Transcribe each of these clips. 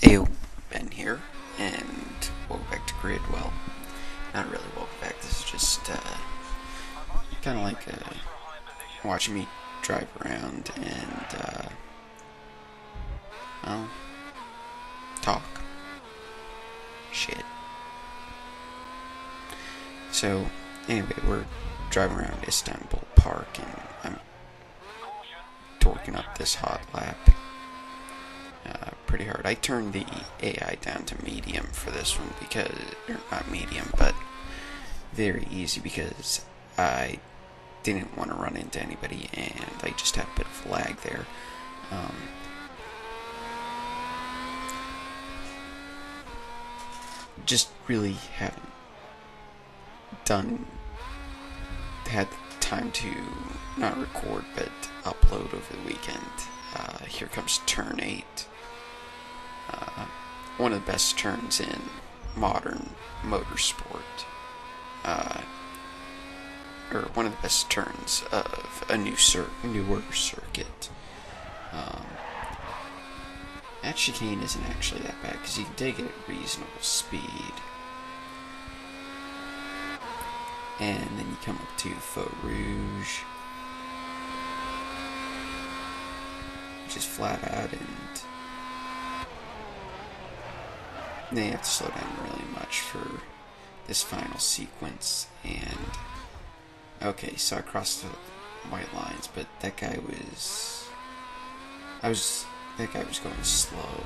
Ayo, Ben here, and welcome back to Grid. Well, not really welcome back. This is just kind of like watching me drive around and well, talk shit. So anyway, we're driving around Istanbul Park, and I'm torquing up this hot lap pretty hard. I turned the AI down to medium for this one because, or not medium, but very easy because I didn't want to run into anybody and I just had a bit of lag there. Just really haven't had time to not record but upload over the weekend. Here comes turn 8. One of the best turns in modern motorsport. Or one of the best turns of a newer circuit. That chicane isn't actually that bad because you can take it at reasonable speed. And then you come up to Faux Rouge, which is flat out, and then you have to slow down really much for this final sequence. And okay, so I crossed the white lines, but that guy was going slow.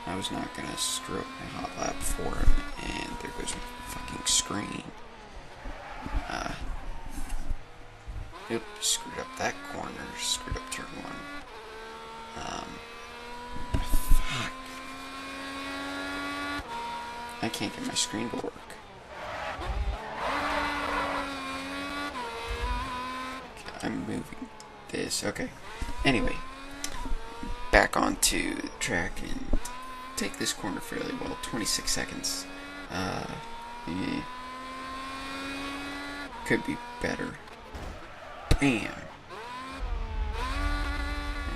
I was not gonna screw up my hot lap for him, and there goes my fucking screen. Screwed up that corner, screwed up turn 1. Fuck. I can't get my screen to work. Okay, I'm moving this. Okay. Anyway, back onto the track and take this corner fairly well. 26 seconds. Yeah. Could be better. Bam!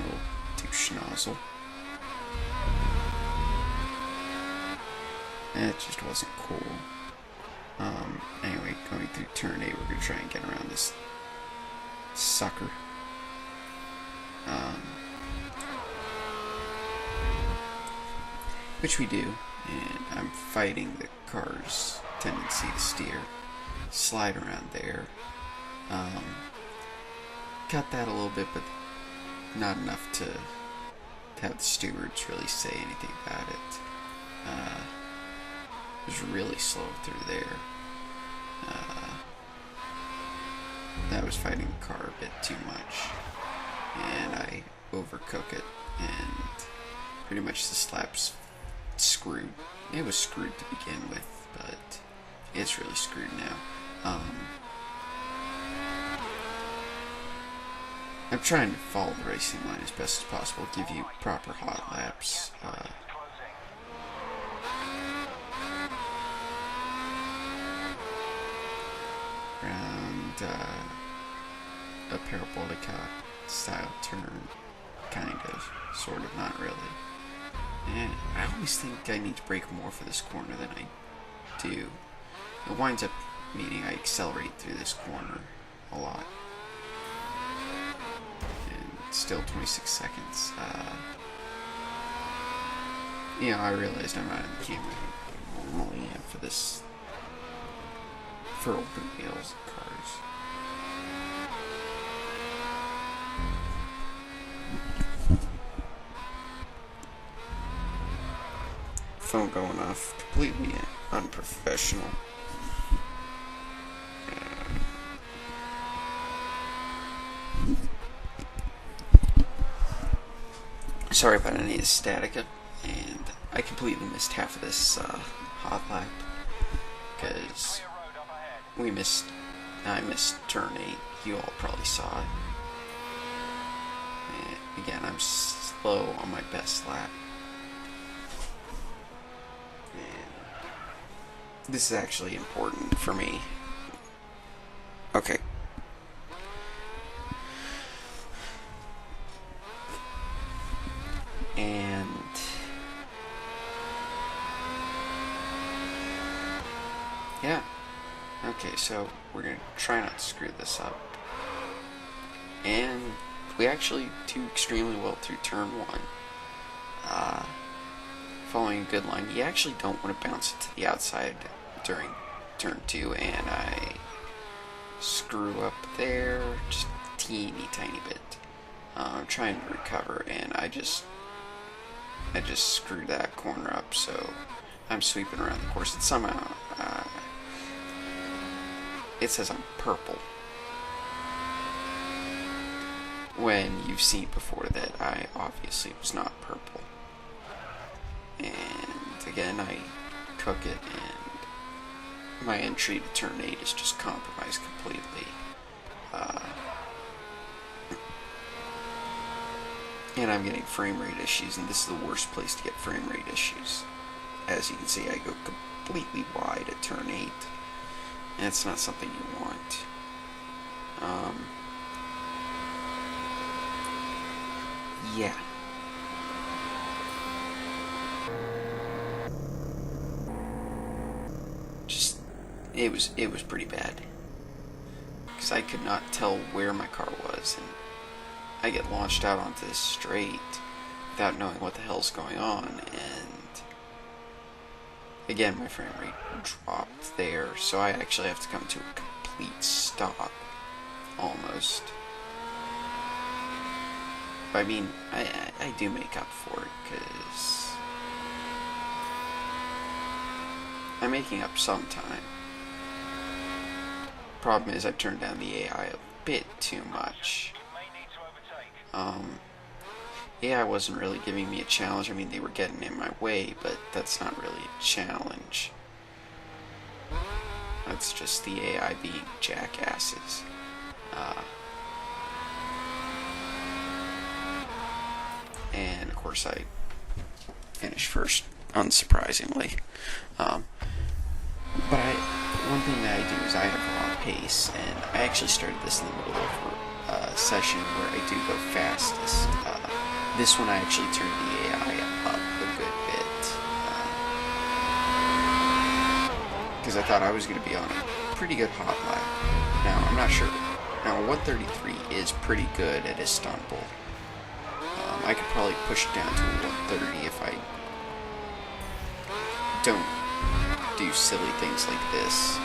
Oh, douche nozzle. That just wasn't cool. Anyway, going through turn 8, we're gonna try and get around this sucker. Which we do, and I'm fighting the car's tendency to steer. Slide around there. Cut that a little bit, but not enough to have the stewards really say anything about it. It was really slow through there. I was fighting the car a bit too much, and I overcook it, and pretty much the slap's screwed. It was screwed to begin with, but it's really screwed now. I'm trying to follow the racing line as best as possible, give you proper hot laps. Around a parabolica style turn, kind of, sort of, not really. And I always think I need to brake more for this corner than I do. It winds up meaning I accelerate through this corner a lot. And still 26 seconds. I realized I'm not in the camera I normally am for this, for open wheels cars. Phone going off, completely unprofessional. Sorry about any of the static, and I completely missed half of this hot lap because I missed turn 8. You all probably saw it. And again, I'm slow on my best lap. And this is actually important for me. Okay. And Yeah. Okay, so we're gonna try not to screw this up. And we actually do extremely well through turn 1. Following a good line, you actually don't want to bounce it to the outside during turn 2, and I screw up there just a teeny tiny bit. I'm trying to recover, and I just screwed that corner up, so I'm sweeping around the course, and somehow it says I'm purple, when you've seen before that I obviously was not purple. And again, I cook it, and my entry to turn 8 is just compromised completely. And I'm getting frame rate issues, and this is the worst place to get frame rate issues. As you can see, I go completely wide at turn 8, and it's not something you want. Yeah. It was pretty bad, because I could not tell where my car was, and I get launched out onto this straight without knowing what the hell's going on, and again my frame rate dropped there, so I actually have to come to a complete stop, almost. But I mean, I do make up for it, because I'm making up some time. Problem is, I turned down the AI a bit too much. AI wasn't really giving me a challenge. I mean, they were getting in my way, but that's not really a challenge. That's just the AI being jackasses. And of course, I finished first, unsurprisingly. But one thing that I do is I have a lot of pace, and I actually started this in the middle of a session where I do go fastest. This one I actually turned the AI up a good bit, because I thought I was going to be on a pretty good hot lap. Now, I'm not sure. Now, 133 is pretty good at Istanbul. I could probably push it down to a 130 if I don't do silly things like this.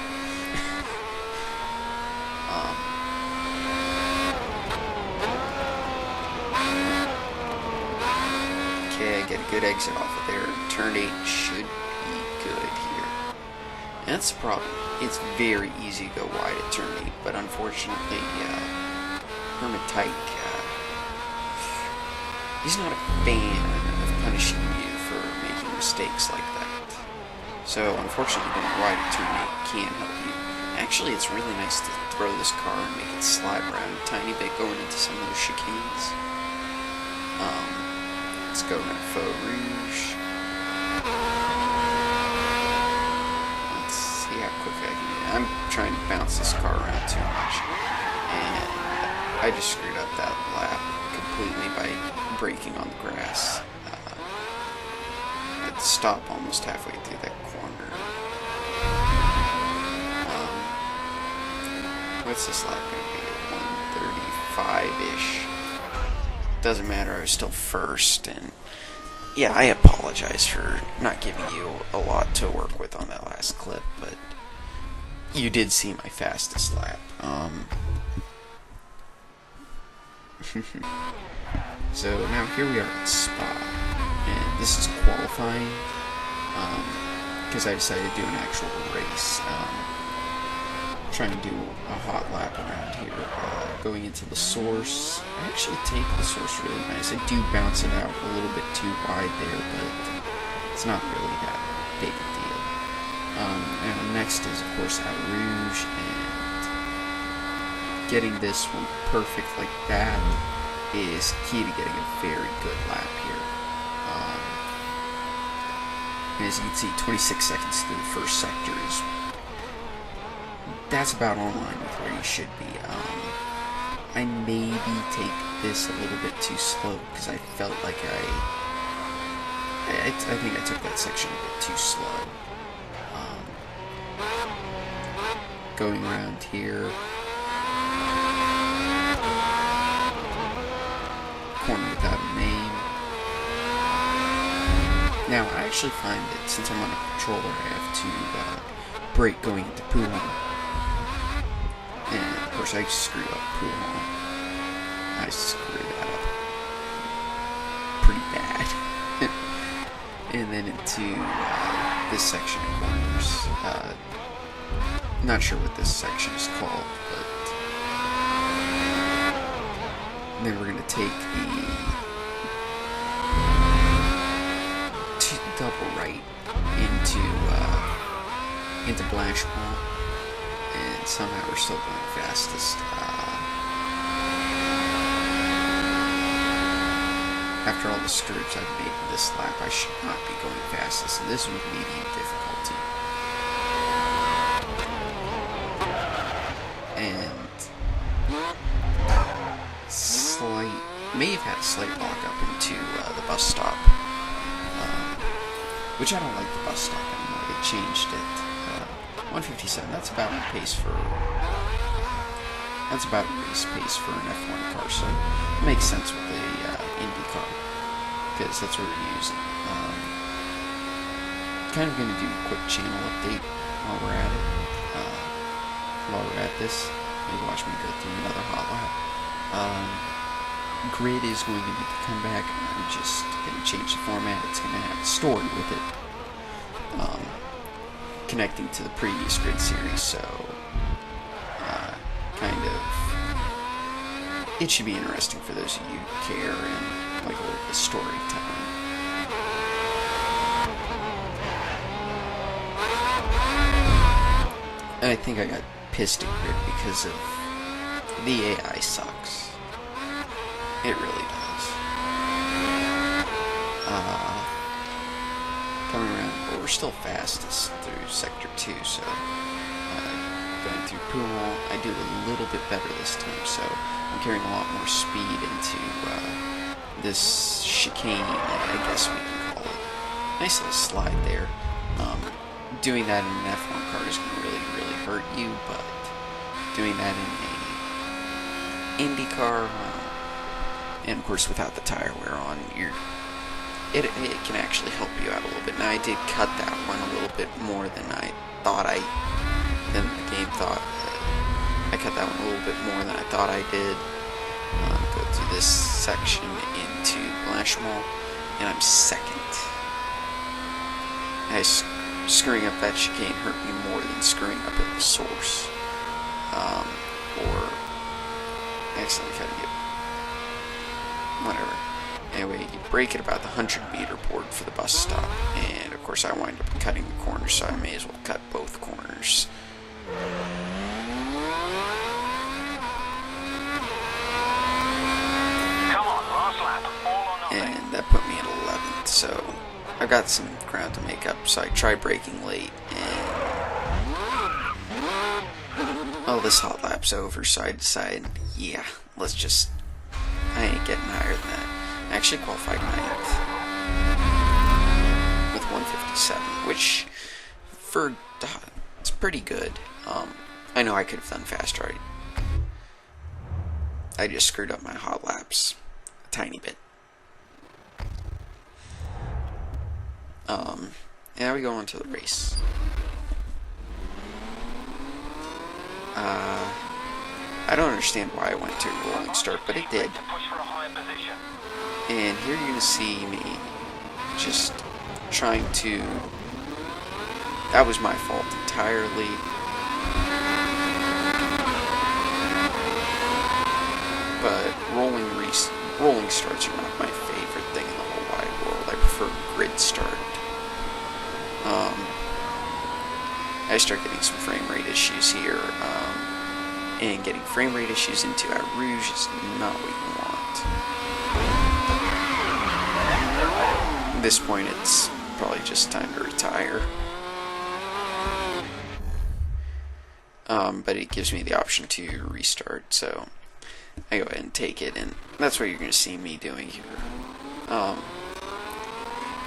Okay, I get a good exit off of there. Turn 8 should be good here. And that's the problem. It's very easy to go wide at turn 8, but unfortunately, Hermit Tyke, he's not a fan of punishing you for making mistakes like that. So, unfortunately, going wide at turn 8 can help you. Actually, it's really nice to throw this car and make it slide around a tiny bit going into some of those chicanes. Let's go into Faux Rouge. Let's see how quick I can get. I'm trying to bounce this car around too much, and I just screwed up that lap completely by braking on the grass. I had to stop almost halfway through that corner. What's this lap going to be? 135-ish. Doesn't matter, I was still first, and yeah, I apologize for not giving you a lot to work with on that last clip, but you did see my fastest lap. So now here we are at Spa, and this is qualifying, because I decided to do an actual race. Trying to do a hot lap around here, going into the source. I actually take the source really nice. I do bounce it out a little bit too wide there, but it's not really that big a deal. And next is, of course, Out Rouge, and getting this one perfect like that is key to getting a very good lap here. As you can see, 26 seconds through the first sector is that's about on line with where you should be. I maybe take this a little bit too slow because I felt like I think I took that section a bit too slow. going around here. Corner without a name. Now, I actually find that since I'm on a controller, I have to brake going into Puhong. And, of course, I screwed up Puhong. I screwed that up pretty bad. And then into this section of corners. Not sure what this section is called, but and then we're going to take the double right into Blanchemont, and somehow we're still going fastest. After all the screws I've made in this lap, I should not be going fastest, and this was medium difficulty. And may have had a slight walk up into the bus stop, which I don't like the bus stop anymore. They changed it. 157. That's about a race pace for an F1 car. So it makes sense with the Indy car because that's what we're using. Kind of going to do a quick channel update while we're at it. While we're at this, maybe watch me go through another hot lap. Grid is going to come back. I'm just going to change the format. It's going to have a story with it, connecting to the previous Grid series. So, kind of, it should be interesting for those of you who care and like a little bit of storytelling. And I think I got pissed at Grid because of the AI sucks. It really does. Coming around, but we're still fastest through Sector 2, so going through Puhong, I do a little bit better this time, so I'm carrying a lot more speed into this chicane, I guess we can call it. Nice little slide there. Doing that in an F1 car is going to really, really hurt you, but doing that in a Indy car, and of course without the tire wear on, it can actually help you out a little bit. Now I did cut that one a little bit more than I thought than the game thought. I cut that one a little bit more than I thought I did. Go through this section into Blanchemont, and I'm second. Screwing up that chicane hurt me more than screwing up at the source. Or accidentally cutting it. Whatever. Anyway, you brake at about the 100-meter board for the bus stop, and of course I wind up cutting the corner, so I may as well cut both corners. Come on, last lap, all or nothing. And that put me at 11th, so I've got some ground to make up, so I tried braking late, and well, this hot lap's over, so I decided, yeah, I ain't getting higher than that. I actually qualified 9th with 157, which it's pretty good. I know I could have done faster. I just screwed up my hot laps a tiny bit. Now we go on to the race. I don't understand why I went to a rolling start, but it did. And here you're going to see me just trying to... That was my fault entirely. But rolling starts are not my favorite thing in the whole wide world. I prefer grid start. I start getting some frame rate issues here, and getting frame rate issues into Eau Rouge is not what you want. At this point, it's probably just time to retire. But it gives me the option to restart, so I go ahead and take it, and that's what you're going to see me doing here. In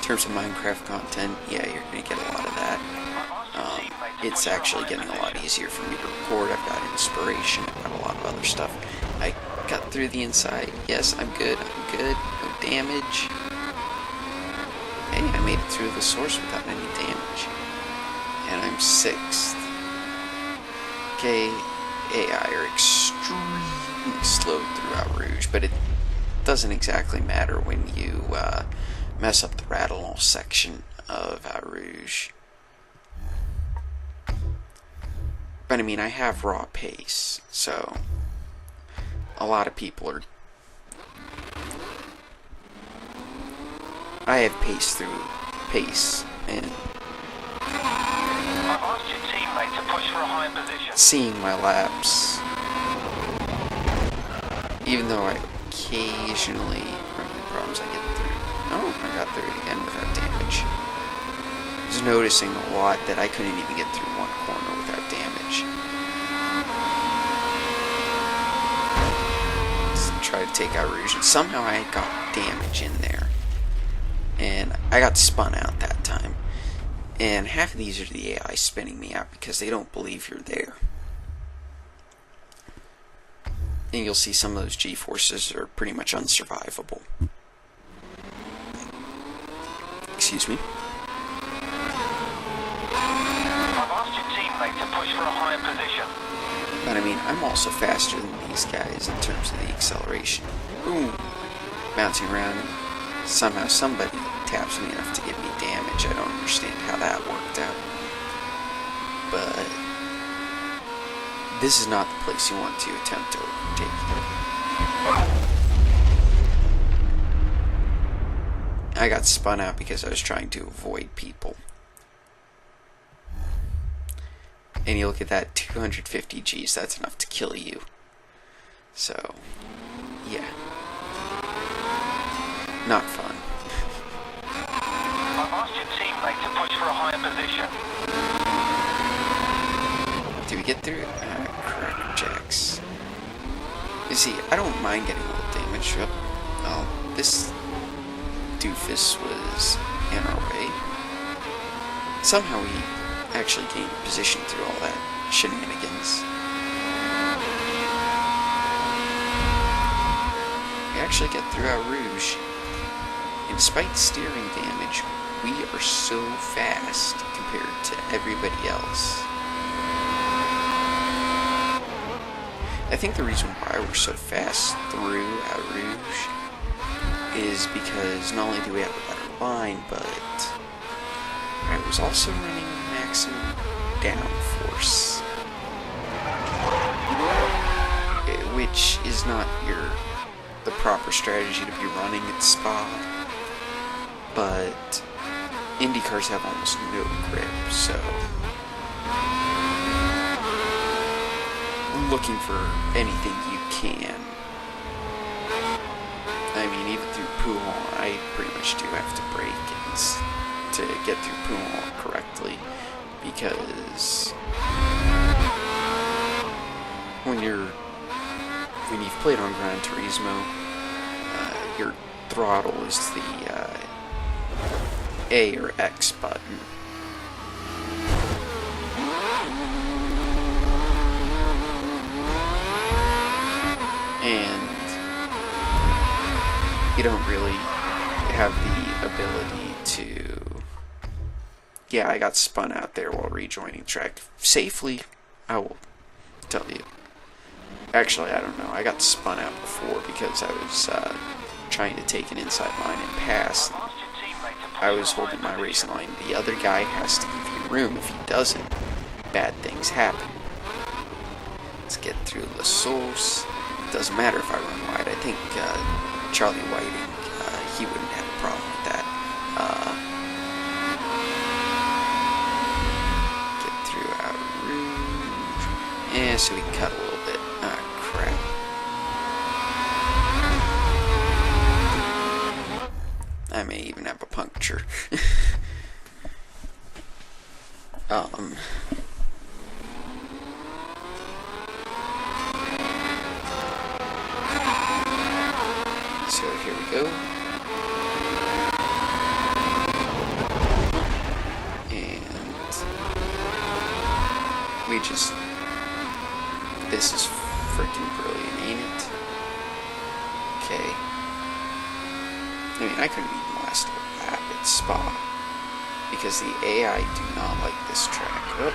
terms of Minecraft content, yeah, you're going to get a lot of that. it's actually getting a lot easier for me to record. I've got inspiration, I've got a lot of other stuff. I got through the inside. Yes, I'm good. No damage. Hey, I made it through the source without any damage. And I'm 6th. Okay, AI are extremely slow throughout Rouge, but it doesn't exactly matter when you mess up the Rattle section of Rouge. But I mean, I have raw pace, so a lot of people are... I have pace through pace, and I've asked your teammate to push for a higher position. seeing my laps, even though I occasionally run into problems, I get through. Oh, I got through it again without damage. I was noticing a lot that I couldn't even get through one corner without damage. Let's try to take out Rouge, and somehow I got damage in there. And I got spun out that time. And half of these are the AI spinning me out because they don't believe you're there. And you'll see some of those G-forces are pretty much unsurvivable. Excuse me. I've asked your teammate to push for a higher position. But I mean, I'm also faster than these guys in terms of the acceleration. Boom! Bouncing around. Somehow somebody taps me enough to give me damage. I don't understand how that worked out. But this is not the place you want to attempt to overtake. I got spun out because I was trying to avoid people. And you look at that, 250 Gs, that's enough to kill you. So, yeah. Not fun. I've asked your teammate to push for a higher position. Did we get through? Crackerjacks. You see, I don't mind getting a little damage. Oh, this doofus was in our way. Somehow we actually gained position through all that shenanigans. We actually get through our Rouge. And despite steering damage, we are so fast compared to everybody else. I think the reason why we're so fast through our Rouge is because not only do we have a better line, but I was also running maximum downforce, which is not the proper strategy to be running at Spa. But IndyCars have almost no grip, so looking for anything you can. I mean, even through Pouhon, I pretty much do have to brake to get through Pouhon correctly, because when you've played on Gran Turismo, your throttle is the A or X button. And you don't really have the ability to... Yeah, I got spun out there while rejoining track. Safely, I will tell you. Actually, I don't know. I got spun out before because I was trying to take an inside line and pass. I was holding my racing line. The other guy has to give you room. If he doesn't, bad things happen. Let's get through La Source. It doesn't matter if I run wide. I think Charlie Whiting, he wouldn't have a problem with that. Get through our Rouge. Yeah, so we can cut a little bit. Ah, crap. I may even have a puncture. So here we go. And This is freaking brilliant, ain't it? Okay. I mean, I could have even lasted a lap at Spa, because the AI do not like this track. Oh,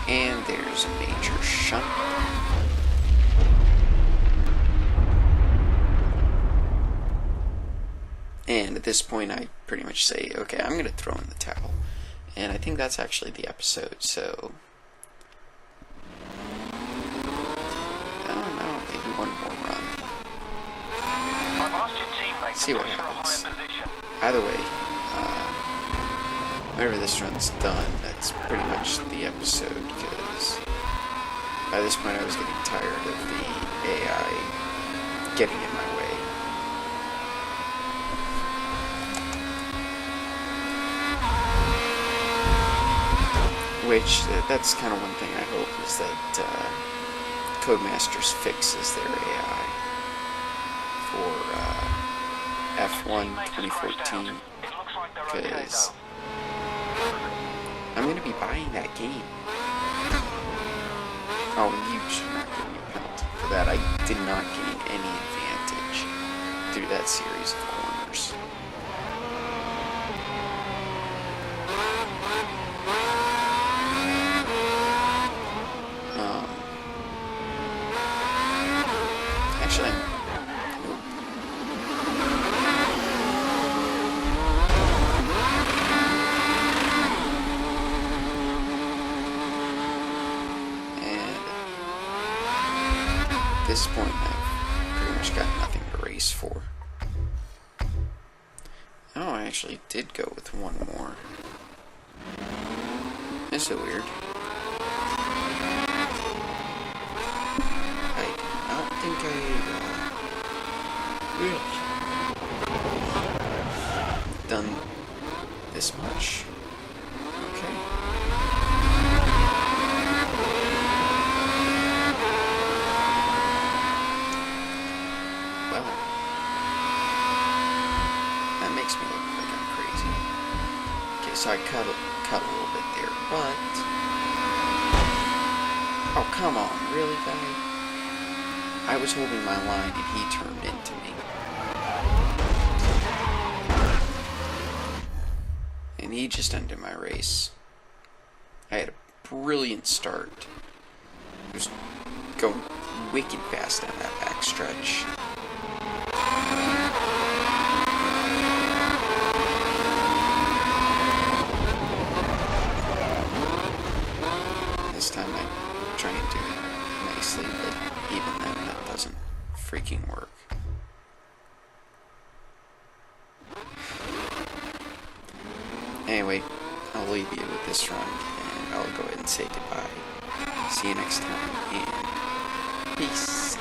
and there's a major shunt. And at this point, I pretty much say, okay, I'm going to throw in the towel. And I think that's actually the episode, so I don't know, maybe one more run. See what happens. Either way, whenever this run's done, that's pretty much the episode, because by this point I was getting tired of the AI getting in my way. Which, that's kind of one thing I hope, is that Codemasters fixes their AI for F1 2014, because I'm going to be buying that game. Oh, and you should not give me a penalty for that. I did not gain any advantage through that series of corners. Actually, at this point, I've pretty much got nothing to race for. Oh, I actually did go with one more. Is it weird? I don't think I've done this much. Okay. Well, that makes me look like I'm crazy. Okay, so I cut a little bit there, but oh, come on, really, guy? I was holding my line and he turned into me. And he just ended my race. I had a brilliant start. I was going wicked fast down that backstretch. This time I try and do it nicely, but even then that doesn't freaking work. Anyway, I'll leave you with this run, and I'll go ahead and say goodbye. See you next time, and peace.